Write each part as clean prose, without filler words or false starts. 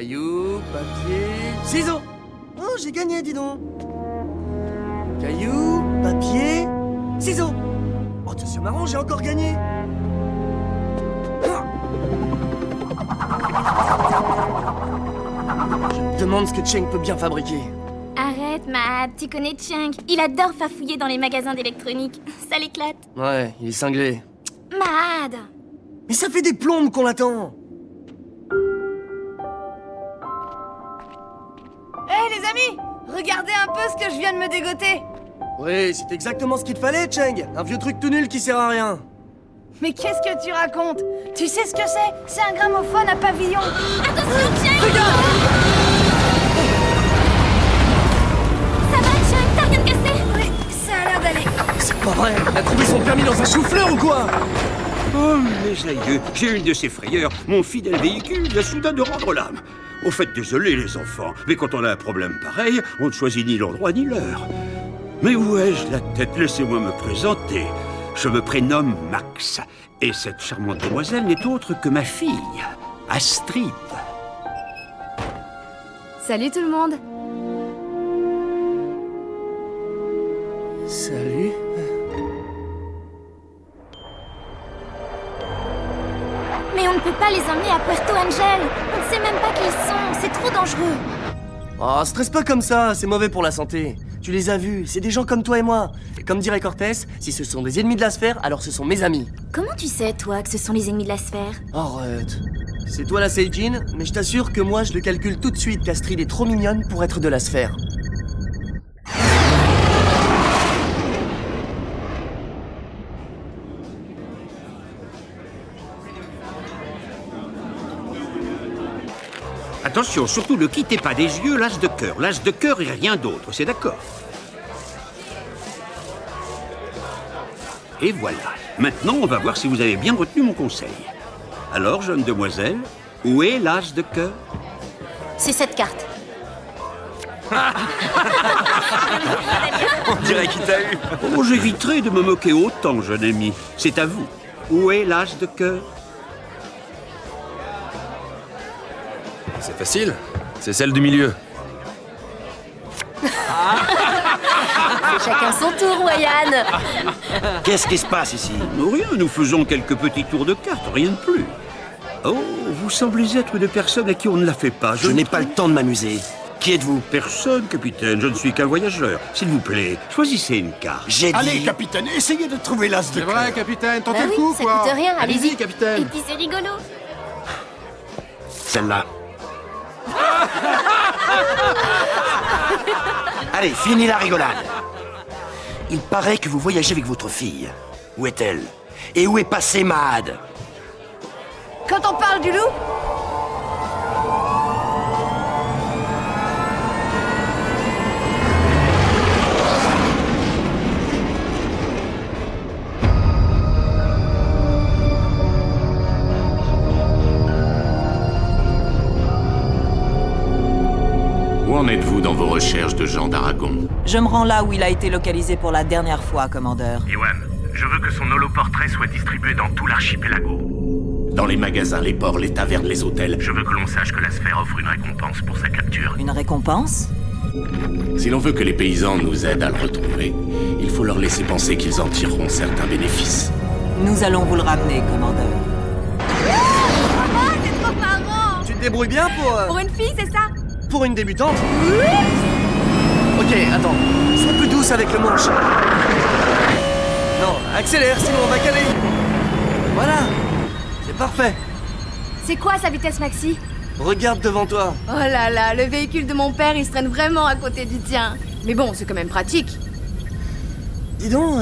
Cailloux, papier, ciseaux. Oh, j'ai gagné, dis donc. Cailloux, papier, ciseaux. Oh, c'est marrant, j'ai encore gagné. Ah. Je me demande ce que Cheng peut bien fabriquer. Arrête, Mad, tu connais Cheng. Il adore fafouiller dans les magasins d'électronique. Ça l'éclate. Ouais, il est cinglé. Mad! Mais ça fait des plombes qu'on l'attend. Hé les amis, regardez un peu ce que je viens de me dégoter. Oui, c'est exactement ce qu'il te fallait, Cheng. Un vieux truc tout nul qui sert à rien. Mais qu'est-ce que tu racontes? Tu sais ce que c'est? C'est un gramophone à pavillon. Attention, Cheng! Ça va, Cheng? T'as rien de cassé? Oui, ça a l'air d'aller. C'est pas vrai. Il a trouvé son permis dans un chou-fleur ou quoi? Oh, mes aïeux, j'ai une de ces frayeurs. Mon fidèle véhicule vient soudain de rendre l'âme. Au fait, désolé les enfants, mais quand on a un problème pareil, on ne choisit ni l'endroit ni l'heure. Mais où ai-je la tête? Laissez-moi me présenter. Je me prénomme Max, et cette charmante demoiselle n'est autre que ma fille, Astrid. Salut tout le monde. Salut. Mais on ne peut pas les emmener à Puerto Angel. On ne sait même pas qui ils sont. C'est trop dangereux. Oh, stresse pas comme ça, c'est mauvais pour la santé. Tu les as vus, c'est des gens comme toi et moi. Et comme dirait Cortés, si ce sont des ennemis de la sphère, alors ce sont mes amis. Comment tu sais, toi, que ce sont les ennemis de la sphère? Arrête. C'est toi la Seijin, mais je t'assure que moi je le calcule tout de suite qu'Astrid est trop mignonne pour être de la sphère. Attention, surtout ne quittez pas des yeux l'as de cœur. L'as de cœur et rien d'autre, c'est d'accord? Et voilà. Maintenant, on va voir si vous avez bien retenu mon conseil. Alors, jeune demoiselle, où est l'as de cœur? C'est cette carte. On dirait qu'il t'a eu. Oh, j'éviterai de me moquer autant, jeune ami. C'est à vous. Où est l'as de cœur? C'est facile, c'est celle du milieu. Chacun son tour, Wayan. Qu'est-ce qui se passe ici? Rien, nous faisons quelques petits tours de cartes, rien de plus. Oh, vous semblez être une personne à qui on ne la fait pas. Je n'ai pas le temps de m'amuser. Qui êtes-vous? Personne, capitaine, je ne suis qu'un voyageur. S'il vous plaît, choisissez une carte. J'ai Allez, dit... capitaine, essayez de trouver l'as de C'est cœur. vrai, capitaine, tentez Bah le oui, coup, ça quoi. coûte rien, allez-y. Allez-y, Et capitaine. puis c'est rigolo. Celle-là. Allez, fini la rigolade. Il paraît que vous voyagez avec votre fille. Où est-elle? Et où est passé Mad? Quand on parle du loup, Où en êtes-vous dans vos recherches de Jean d'Aragon? Je me rends là où il a été localisé pour la dernière fois, commandeur. Iwan, je veux que son holoportrait soit distribué dans tout l'archipelago. Dans les magasins, les ports, les tavernes, les hôtels. Je veux que l'on sache que la sphère offre une récompense pour sa capture. Une récompense? Si l'on veut que les paysans nous aident à le retrouver, il faut leur laisser penser qu'ils en tireront certains bénéfices. Nous allons vous le ramener, commandeur. c'est trop marrant. Tu te débrouilles bien Pour une fille, c'est ça? pour une débutante? Ok, attends. Sois plus douce avec le manche. Non, accélère, sinon on va caler. Voilà. C'est parfait. C'est quoi sa vitesse maxi? Regarde devant toi. Oh là là, le véhicule de mon père, il se traîne vraiment à côté du tien. Mais bon, c'est quand même pratique. Dis donc,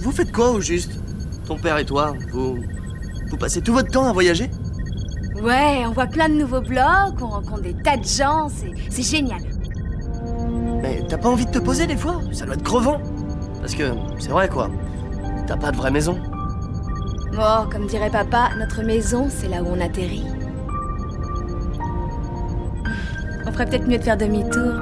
vous faites quoi au juste? Ton père et toi, vous passez tout votre temps à voyager? Ouais, on voit plein de nouveaux blocs, on rencontre des tas de gens, c'est génial. Mais t'as pas envie de te poser des fois? Ça doit être crevant. Parce que, c'est vrai quoi, t'as pas de vraie maison. Oh, comme dirait papa, notre maison, c'est là où on atterrit. On ferait peut-être mieux de faire demi-tour.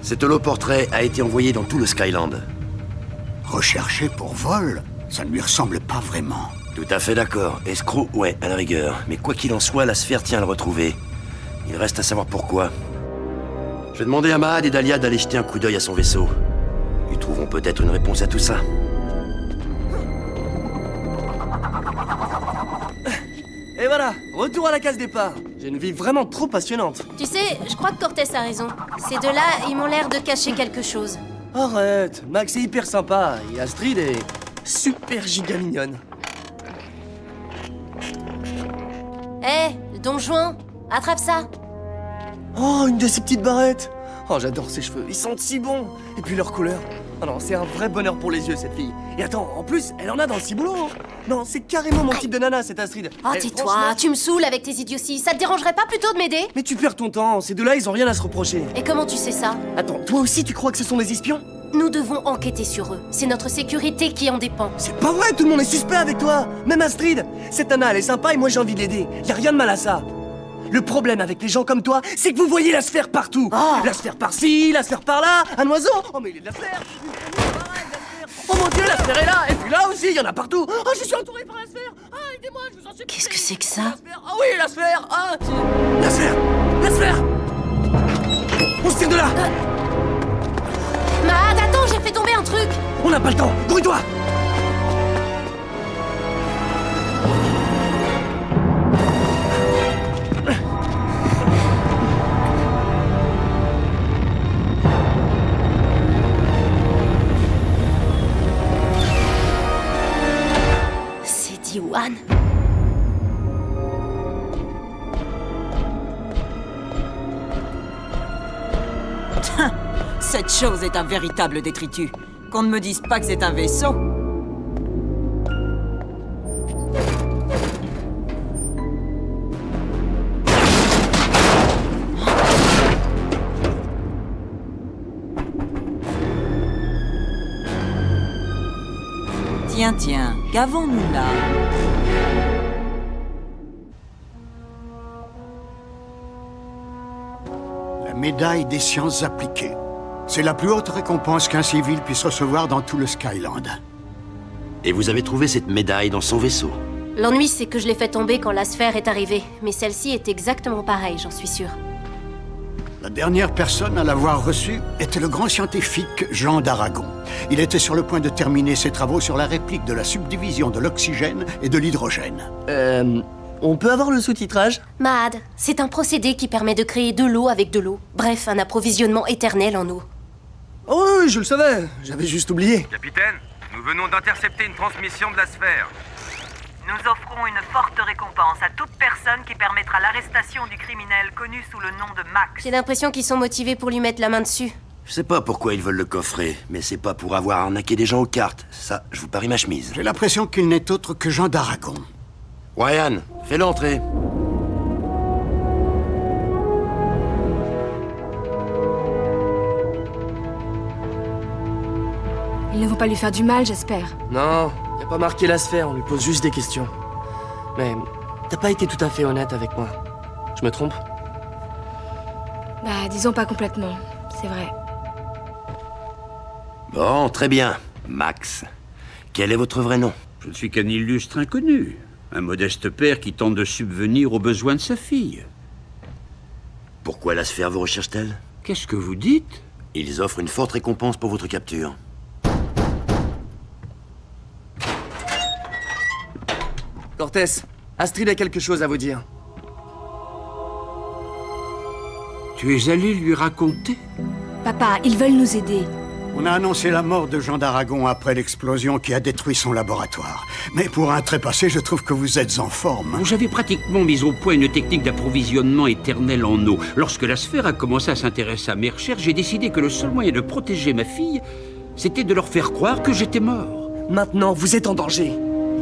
Cet holoportrait a été envoyé dans tout le Skyland. Recherché pour vol, ça ne lui ressemble pas vraiment. Tout à fait d'accord. Escroc, ouais, à la rigueur. Mais quoi qu'il en soit, la sphère tient à le retrouver. Il reste à savoir pourquoi. Je vais demander à Mahad et Dahlia d'aller jeter un coup d'œil à son vaisseau. Ils trouveront peut-être une réponse à tout ça. Et voilà, retour à la case départ. J'ai une vie vraiment trop passionnante. Tu sais, je crois que Cortez a raison. Ces deux-là, ils m'ont l'air de cacher quelque chose. Arrête, Max est hyper sympa et Astrid est super giga mignonne. Hé, le Don Juan, attrape ça. Oh, une de ces petites barrettes. Oh, j'adore ses cheveux, ils sentent si bon. Et puis leur couleur. Oh non, c'est un vrai bonheur pour les yeux, cette fille. Et attends, en plus, elle en a dans le ciboulot. Hein. Non, c'est carrément mon type de nana, cette Astrid. Oh, Eh, tais-toi, franchement- tu me saoules avec tes idioties. Ça te dérangerait pas plutôt de m'aider? Mais tu perds ton temps, ces deux-là, ils ont rien à se reprocher. Et comment tu sais ça? Attends, toi aussi, tu crois que ce sont des espions? Nous devons enquêter sur eux. C'est notre sécurité qui en dépend. C'est pas vrai, tout le monde est suspect avec toi. Même Astrid. Cette nana, elle est sympa et moi j'ai envie de l'aider. Y a rien de mal à ça. Le problème avec les gens comme toi, c'est que vous voyez la sphère partout. Oh. La sphère par-ci, la sphère par-là, un oiseau. Oh mais il est de la sphère. Oh mon dieu, la sphère est là. Et puis là aussi, il y en a partout. Oh, je suis entouré par la sphère. Ah, aidez-moi, je vous en supplie. Qu'est-ce que c'est que ça? La sphère. Ah oui, la sphère. Ah, la sphère. La sphère. On se tire de là. Mahad, attends, j'ai fait tomber un truc. On n'a pas le temps. Grouille-toi. C'est Diwan. Cette chose est un véritable détritus. Qu'on ne me dise pas que c'est un vaisseau. Tiens, tiens, qu'avons-nous là? La médaille des sciences appliquées. C'est la plus haute récompense qu'un civil puisse recevoir dans tout le Skyland. Et vous avez trouvé cette médaille dans son vaisseau. L'ennui, c'est que je l'ai fait tomber quand la sphère est arrivée. Mais celle-ci est exactement pareille, j'en suis sûre. La dernière personne à l'avoir reçue était le grand scientifique Jean d'Aragon. Il était sur le point de terminer ses travaux sur la réplique de la subdivision de l'oxygène et de l'hydrogène. On peut avoir le sous-titrage? Mahad, c'est un procédé qui permet de créer de l'eau avec de l'eau. Bref, un approvisionnement éternel en eau. Oh oui, je le savais. J'avais juste oublié. Capitaine, nous venons d'intercepter une transmission de la sphère. Nous offrons une forte récompense à toute personne qui permettra l'arrestation du criminel connu sous le nom de Max. J'ai l'impression qu'ils sont motivés pour lui mettre la main dessus. Je sais pas pourquoi ils veulent le coffrer, mais c'est pas pour avoir arnaqué des gens aux cartes. Ça, je vous parie ma chemise. J'ai l'impression qu'il n'est autre que Jean d'Aragon. Ryan, fais-le entrer. Ils ne vont pas lui faire du mal, j'espère. Non, y a pas marqué la sphère, on lui pose juste des questions. Mais t'as pas été tout à fait honnête avec moi. Je me trompe? Bah, disons pas complètement, c'est vrai. Bon, très bien. Max. Quel est votre vrai nom? Je ne suis qu'un illustre inconnu. Un modeste père qui tente de subvenir aux besoins de sa fille. Pourquoi la sphère vous recherche-t-elle? Qu'est-ce que vous dites? Ils offrent une forte récompense pour votre capture. Cortez, Astrid a quelque chose à vous dire. Tu es allé lui raconter? Papa, ils veulent nous aider. On a annoncé la mort de Jean d'Aragon après l'explosion qui a détruit son laboratoire. Mais pour un trépassé, je trouve que vous êtes en forme. J'avais pratiquement mis au point une technique d'approvisionnement éternel en eau. Lorsque la sphère a commencé à s'intéresser à mes recherches, j'ai décidé que le seul moyen de protéger ma fille, c'était de leur faire croire que j'étais mort. Maintenant, vous êtes en danger.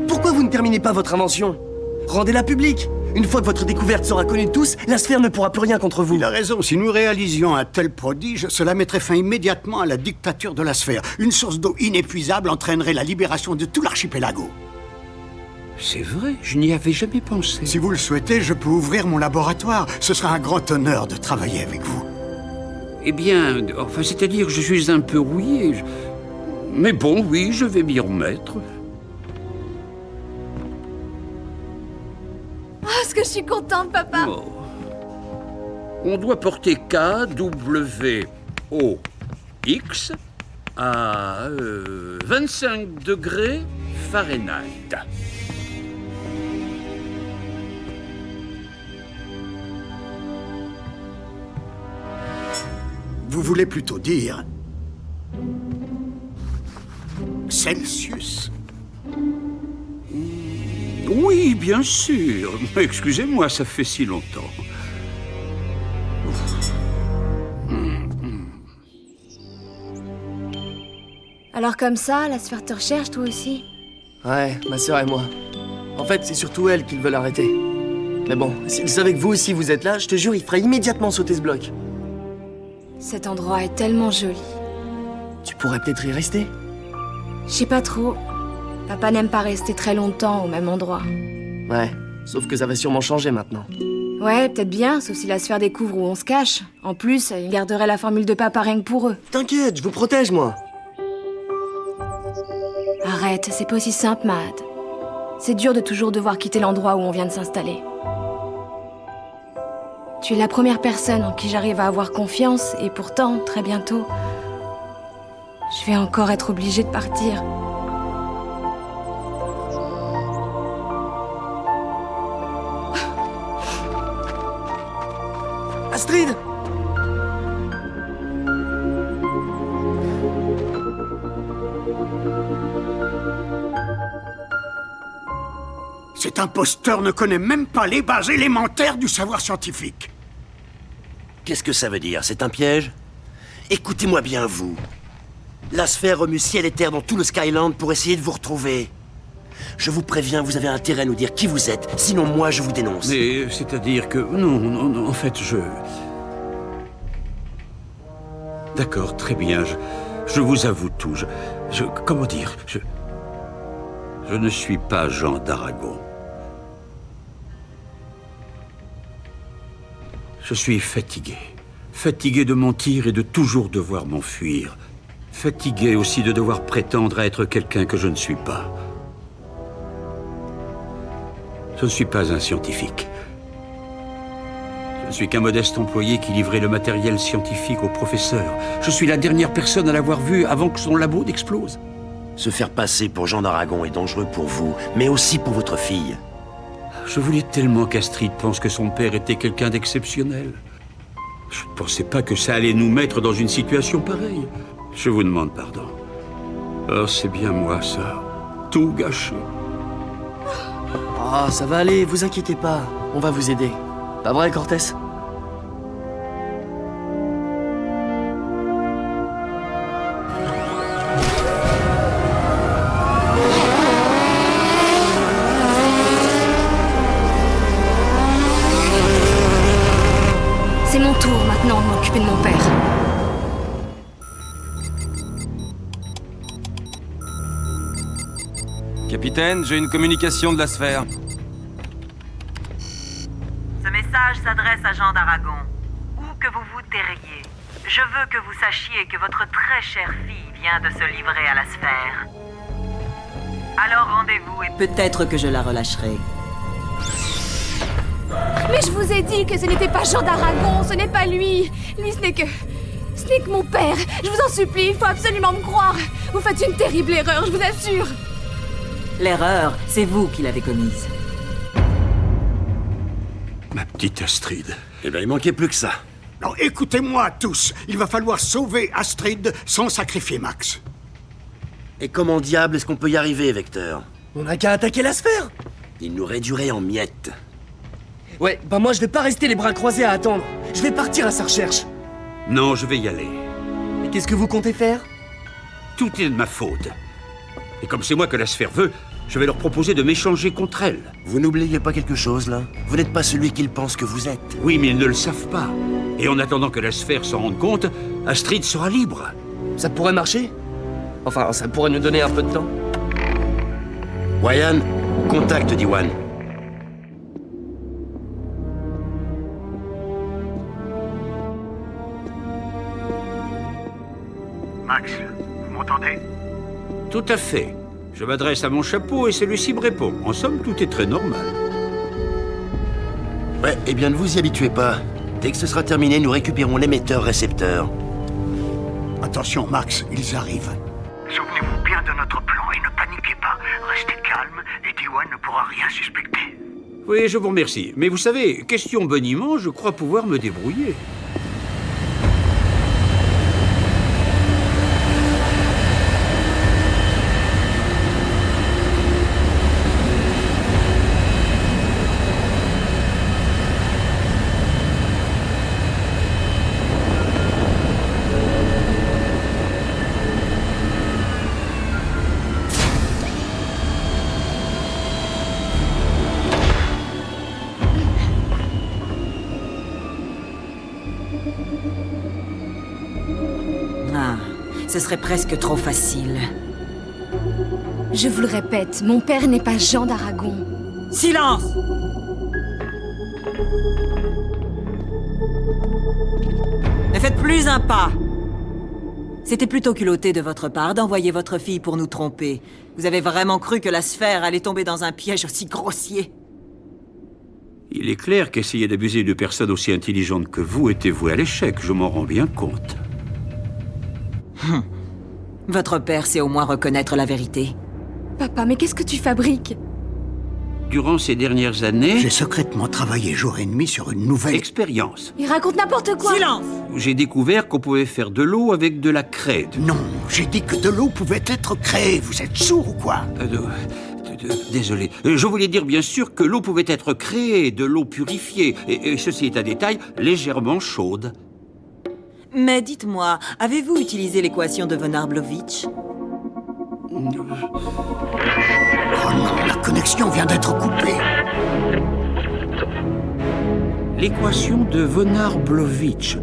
Pourquoi vous ne terminez pas votre invention? Rendez-la publique. Une fois que votre découverte sera connue de tous, la sphère ne pourra plus rien contre vous. Il a raison, si nous réalisions un tel prodige, cela mettrait fin immédiatement à la dictature de la sphère. Une source d'eau inépuisable entraînerait la libération de tout l'archipelago. C'est vrai, je n'y avais jamais pensé. Si vous le souhaitez, je peux ouvrir mon laboratoire. Ce sera un grand honneur de travailler avec vous. Eh bien, enfin, c'est-à-dire que je suis un peu rouillé. Mais bon, oui, je vais m'y remettre. Oh, est-ce que je suis contente, papa? Oh. On doit porter K, W, O, X à 25 degrés Fahrenheit. Vous voulez plutôt dire... Celsius? Oui, bien sûr. Excusez-moi, ça fait si longtemps. Alors comme ça, la sphère te recherche, toi aussi? Ouais, ma sœur et moi. En fait, c'est surtout elle qu'ils veulent arrêter. Mais bon, s'ils savaient que vous aussi vous êtes là, je te jure, ils feraient immédiatement sauter ce bloc. Cet endroit est tellement joli. Tu pourrais peut-être y rester. Je sais pas trop. Papa n'aime pas rester très longtemps au même endroit. Ouais, sauf que ça va sûrement changer maintenant. Ouais, peut-être bien, sauf si la sphère découvre où on se cache. En plus, il garderait la formule de papa rien que pour eux. T'inquiète, je vous protège, moi. Arrête, c'est pas aussi simple, Mad. C'est dur de toujours devoir quitter l'endroit où on vient de s'installer. Tu es la première personne en qui j'arrive à avoir confiance, et pourtant, très bientôt, je vais encore être obligée de partir. Astrid! Cet imposteur ne connaît même pas les bases élémentaires du savoir scientifique. Qu'est-ce que ça veut dire? C'est un piège? Écoutez-moi bien, vous. La sphère remue ciel et terre dans tout le Skyland pour essayer de vous retrouver. Je vous préviens, vous avez intérêt à nous dire qui vous êtes, sinon moi je vous dénonce. Mais c'est-à-dire que... Non, en fait, D'accord, très bien, je vous avoue tout, comment dire, je ne suis pas Jean d'Aragon. Je suis fatigué. Fatigué de mentir et de toujours devoir m'enfuir. Fatigué aussi de devoir prétendre à être quelqu'un que je ne suis pas. Je ne suis pas un scientifique. Je ne suis qu'un modeste employé qui livrait le matériel scientifique au professeur. Je suis la dernière personne à l'avoir vu avant que son labo n'explose. Se faire passer pour Jean d'Aragon est dangereux pour vous, mais aussi pour votre fille. Je voulais tellement qu'Astrid pense que son père était quelqu'un d'exceptionnel. Je ne pensais pas que ça allait nous mettre dans une situation pareille. Je vous demande pardon. Oh, c'est bien moi, ça. Tout gâché. Ah, ça va aller, vous inquiétez pas. On va vous aider. Pas vrai, Cortés? C'est mon tour maintenant de m'occuper de mon père. Capitaine, j'ai une communication de la sphère. Ce message s'adresse à Jean d'Aragon. Où que vous vous terriez, je veux que vous sachiez que votre très chère fille vient de se livrer à la sphère. Alors rendez-vous et... Peut-être que je la relâcherai. Mais je vous ai dit que ce n'était pas Jean d'Aragon, ce n'est pas lui. Lui, ce n'est que mon père. Je vous en supplie, il faut absolument me croire. Vous faites une terrible erreur, je vous assure. L'erreur, c'est vous qui l'avez commise. Ma petite Astrid. Eh bien, il manquait plus que ça. Non, écoutez-moi tous. Il va falloir sauver Astrid sans sacrifier Max. Et comment diable est-ce qu'on peut y arriver, Vecteur? On n'a qu'à attaquer la sphère. Il nous réduirait en miettes. Ouais, bah moi je vais pas rester les bras croisés à attendre. Je vais partir à sa recherche. Non, je vais y aller. Et qu'est-ce que vous comptez faire? Tout est de ma faute. Et comme c'est moi que la sphère veut, je vais leur proposer de m'échanger contre elle. Vous n'oubliez pas quelque chose, là? Vous n'êtes pas celui qu'ils pensent que vous êtes. Oui, mais ils ne le savent pas. Et en attendant que la sphère s'en rende compte, Astrid sera libre. Ça pourrait marcher? Enfin, ça pourrait nous donner un peu de temps. Ryan, contacte Diwan. Max, vous m'entendez? Tout à fait. Je m'adresse à mon chapeau et celui-ci me répond. En somme, tout est très normal. Ouais, eh bien ne vous y habituez pas. Dès que ce sera terminé, nous récupérons l'émetteur-récepteur. Attention, Max, ils arrivent. Souvenez-vous bien de notre plan et ne paniquez pas. Restez calme et Diwan ne pourra rien suspecter. Oui, je vous remercie. Mais vous savez, question boniment, je crois pouvoir me débrouiller. Ah, ce serait presque trop facile. Je vous le répète, mon père n'est pas Jean d'Aragon. Silence! Ne faites plus un pas! C'était plutôt culotté de votre part d'envoyer votre fille pour nous tromper. Vous avez vraiment cru que la sphère allait tomber dans un piège aussi grossier? Il est clair qu'essayer d'abuser de personnes aussi intelligentes que vous était voué à l'échec, je m'en rends bien compte. Votre père sait au moins reconnaître la vérité. Papa, mais qu'est-ce que tu fabriques? Durant ces dernières années... J'ai secrètement travaillé jour et nuit sur une nouvelle... expérience. Il raconte n'importe quoi. Silence! J'ai découvert qu'on pouvait faire de l'eau avec de la craie. Non, j'ai dit que de l'eau pouvait être créée. Vous êtes sourd ou quoi? Désolé. Je voulais dire bien sûr que l'eau pouvait être créée, de l'eau purifiée. Et ceci est un détail légèrement chaude. Mais dites-moi, avez-vous utilisé l'équation de von Arblovitch? Oh non, la connexion vient d'être coupée. L'équation de von Arblovitch.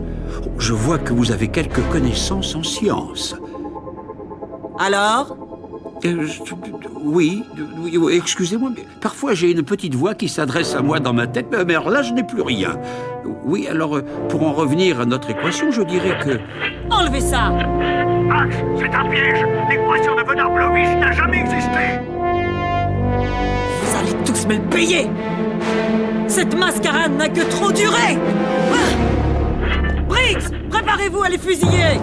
Je vois que vous avez quelques connaissances en sciences. Alors? Oui, excusez-moi, mais parfois j'ai une petite voix qui s'adresse à moi dans ma tête, mais alors là je n'ai plus rien. Oui, alors pour en revenir à notre équation, je dirais que... Enlevez ça! Max, c'est un piège. L'équation de von Arblovitch n'a jamais existé. Vous allez tous me le payer! Cette mascarade n'a que trop duré! Ah! Briggs, préparez-vous à les fusiller!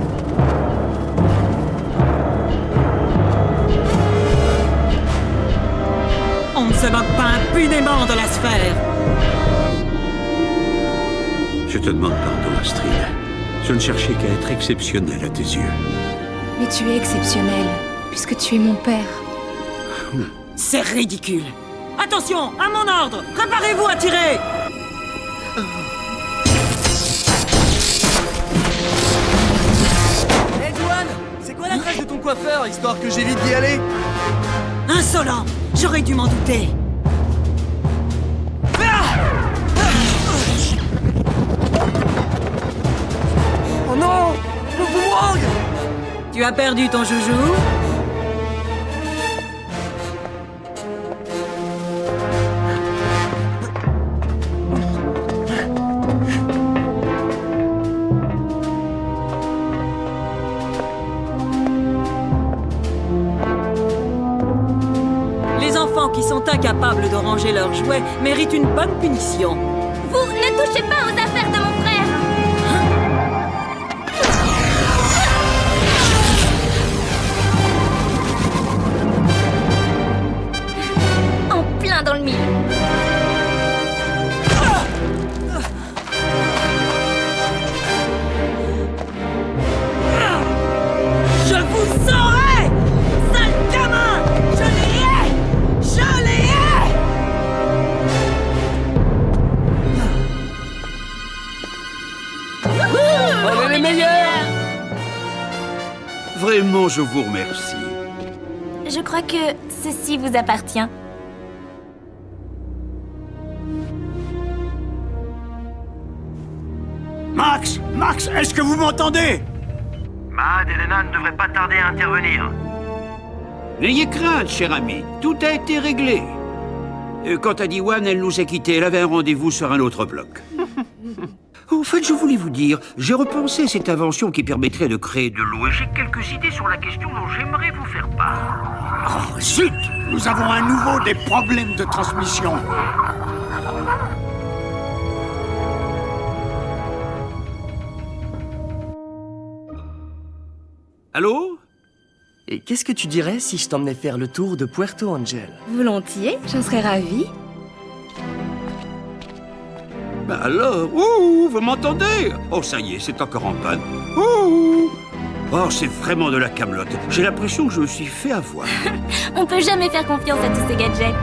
On ne se moque pas impunément de la sphère! Je te demande pardon, Astrid. Je ne cherchais qu'à être exceptionnel à tes yeux. Mais tu es exceptionnel, puisque tu es mon père. C'est ridicule! Attention, à mon ordre! Préparez-vous à tirer! Hé, Diwan, c'est quoi l'adresse de ton coiffeur, histoire que j'évite d'y aller? Insolent! J'aurais dû m'en douter! Oh non! Le boomerang! Tu as perdu ton joujou? Les enfants qui sont incapables de ranger leurs jouets méritent une bonne punition. Vous ne touchez pas aux affaires de mon frère. En plein dans le mille. Je vous saurai! Sale gamin! Je les hais! Je les hais! On est les meilleurs! Vraiment, je vous remercie. Je crois que ceci vous appartient. Max, est-ce que vous m'entendez? Mahad et Lena ne devraient pas tarder à intervenir. N'ayez crainte, cher ami. Tout a été réglé. Quant à Diwan, elle nous a quittés. Elle avait un rendez-vous sur un autre bloc. En fait, je voulais vous dire, j'ai repensé cette invention qui permettrait de créer de l'eau et j'ai quelques idées sur la question dont j'aimerais vous faire part. Oh, zut! Nous avons à nouveau des problèmes de transmission. Allô? Et qu'est-ce que tu dirais si je t'emmenais faire le tour de Puerto Angel? Volontiers, j'en serais ravie. Bah alors, ouh, vous m'entendez? Oh, ça y est, c'est encore en panne. Ouh! Oh, c'est vraiment de la camelote. J'ai l'impression que je me suis fait avoir. On peut jamais faire confiance à tous ces gadgets.